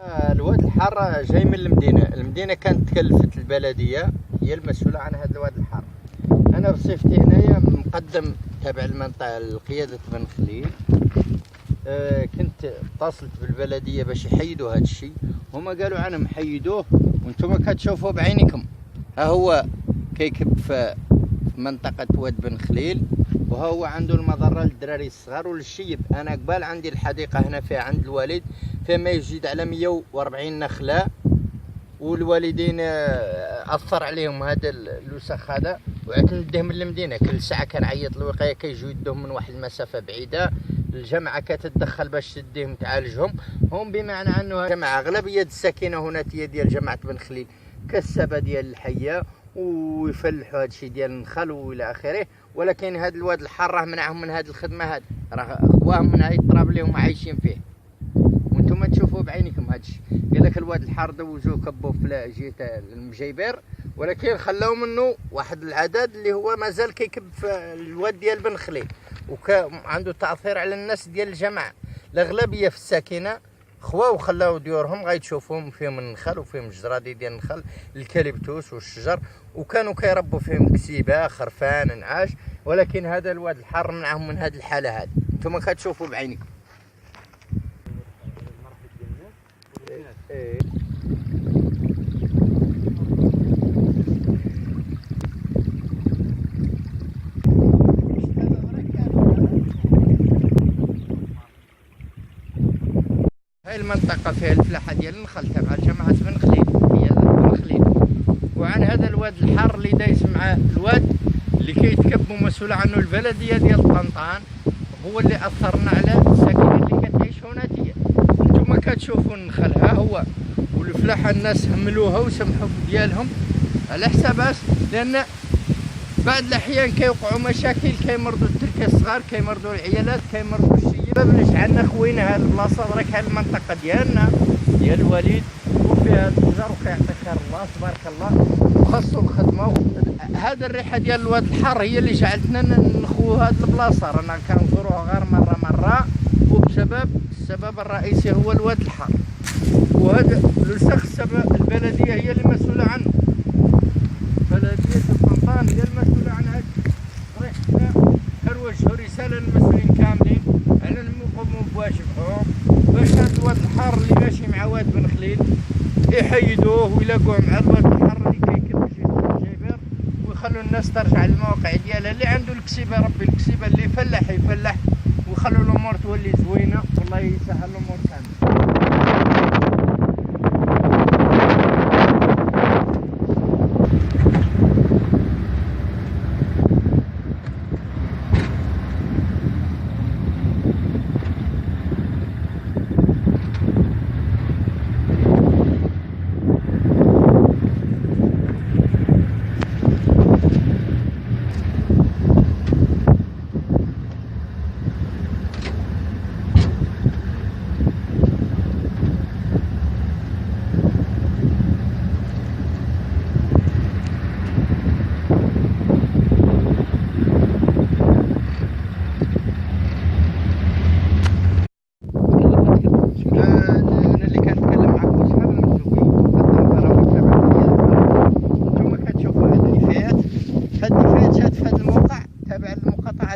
الواد الحار جاي من المدينة كانت تكلفت البلدية هي المسؤولة عن هذا الواد الحار. أنا بصفتي هنايا مقدم تابع المنطقة لقيادة بن خليل. كنت اتصلت بالبلدية باش يحيدوا هذا الشيء، هما قالوا عنهم حيدوه وانتم كتشوفوا بعينكم. ها هو كيكب في منطقة واد بن خليل، وها هو عنده المضرة للدراري الصغار وللشيب. أنا قبال عندي الحديقة هنا فيها عند الوالد فيها ما يزيد على 140 نخلة، والوالدين أثر عليهم هذا الوسخ هذا، وعدت نديه من المدينة. كل ساعة كنعيط للوقاية كيجيو يدوهم من واحد المسافة بعيدة. الجماعة كتتدخل باش تديهم تعالجهم. هم بمعنى أنه جماعة أغلبية الساكنة هنا ديال جماعة بن خليل كالسبة ديال الحية ويفلحوا هذا الشيء ديال النخل والى اخره. ولكن هذا الواد الحار راه منعهم من هذه الخدمه، هذه راه خواهم من هذا التراب اللي هما عايشين فيه، وانتم تشوفوا بعينكم هذا الشيء. قال لك الواد الحار دوزوه كبوه في جهه المجيبر، ولكن خلاو منه واحد العدد اللي هو مازال كيكب في الواد ديال بن خليل، وعنده تاثير على الناس ديال الجماعه. الاغلبيه في الساكنه خواو خلاو ديورهم غيتشوفوهم فيهم النخل وفيهم الجرادي ديال النخل، الكاليبتوس والشجر، وكانوا كيربوا فيهم كسيبه خرفان نعاش. ولكن هذا الواد الحار منعهم من هذه الحاله هذه، انتم كتشوفوا بعينكم. هاي المنطقة فيها الفلاحة ديال النخل تبع جماعة بن خليل، هي بن خليل. وعن هذا الواد الحار اللي دايس مع الواد اللي كيتكب مسؤول عنه البلدية ديال طنطان، هو اللي أثرنا على الساكنة اللي كتعيش هنا ديال. نتوما كتشوفوا النخل ها هو، والفلاحة الناس هملوها وسمحوا ديالهم على حساب لأن بعض الأحيان كيوقعوا مشاكل، كيمرضوا التركة الصغار، كيمرضوا العيالات، كيمرضوا الشيباب. نجعلنا خوينا هاد البلاصة راك هاد المنطقة ديالنا ديال الوليد وفيها الشجر وكيعطي خير الله تبارك الله، وخاصو الخدمة. هذا الريحة ديال الواد الحار هي اللي جعلتنا نخوو هاد البلاصة. رانا كنزوروها غير مرة، وبسبب السبب الرئيسي هو الواد الحار. وهذا الوسخ السبب البلدية هي اللي مسؤولة عنه. بلدية طنطان هي المسؤولة عن هذا. رحنا نوجهوا رسالة للمسؤولين كاملين على يقوموا بواجبهم باش هذا الواد الحار اللي ماشي مع واد بن خليل يحيدوه ويلاقوه مع الواد الحار اللي كيكب جهة الجبير، ويخلوا الناس ترجع للمواقع ديالها. اللي عنده الكسيبة ربي الكسيبة، اللي يفلح يفلح، ويخلوا الأمور تولي زوينة والله يسهل الأمور كاملة.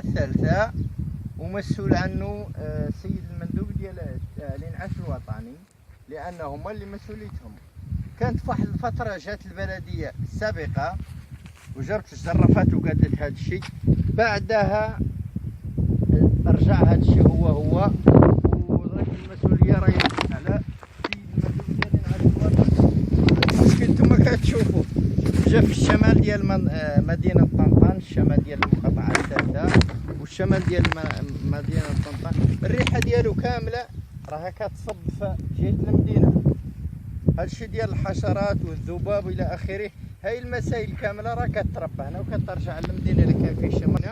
الثالثة ومسؤول عنه السيد المندوب ديال الانعاش الوطني، لأنه هما اللي مسؤوليتهم. كانت في واحد الفترة جات البلدية السابقة وجربت جرفات وقادت هذا الشيء، بعدها رجع هذا الشيء هو ودرك المسؤولية راهي على السيد المندوب ديال الانعاش الوطني. المشكل نتوما كتشوفوا جا في الشمال ديال مدينة طنطان، الشمال ديال المقاطعة الثالثة والشمال ديال مدينة طنطان، الريحة ديالو كاملة راها كتصب في جهة المدينة. هادشي ديال الحشرات والذباب إلى آخره، هاي المسائل كاملة راه كتربى هنا وكترجع للمدينة اللي كان في الشمال.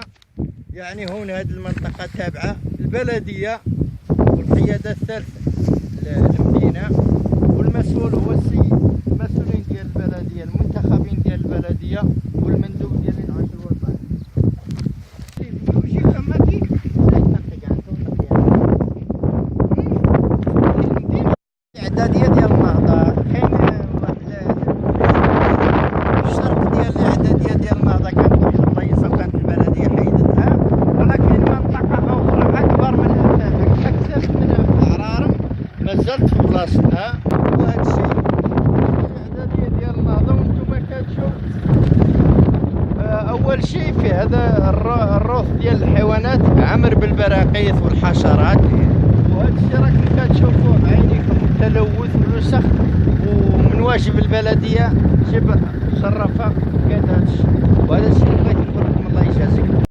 يعني هنا هاد المنطقة تابعة البلدية والقيادة الثالثة للمدينة، والمسؤول هو السيد المسؤولين ديال البلدية المنتخبين ديال البلدية والمندوب ديال الانعاش الوطني. الاعداديه ديال عامر بالبراقيث والحشرات. وهذا الشيء راكم كتشوفوه بعينيكم، التلوث والوسخ، ومن واجب البلديه شبه شرفه كذا هذا الشيء. وهذا الشيء بغيت نقول لكم الله يجازيكم.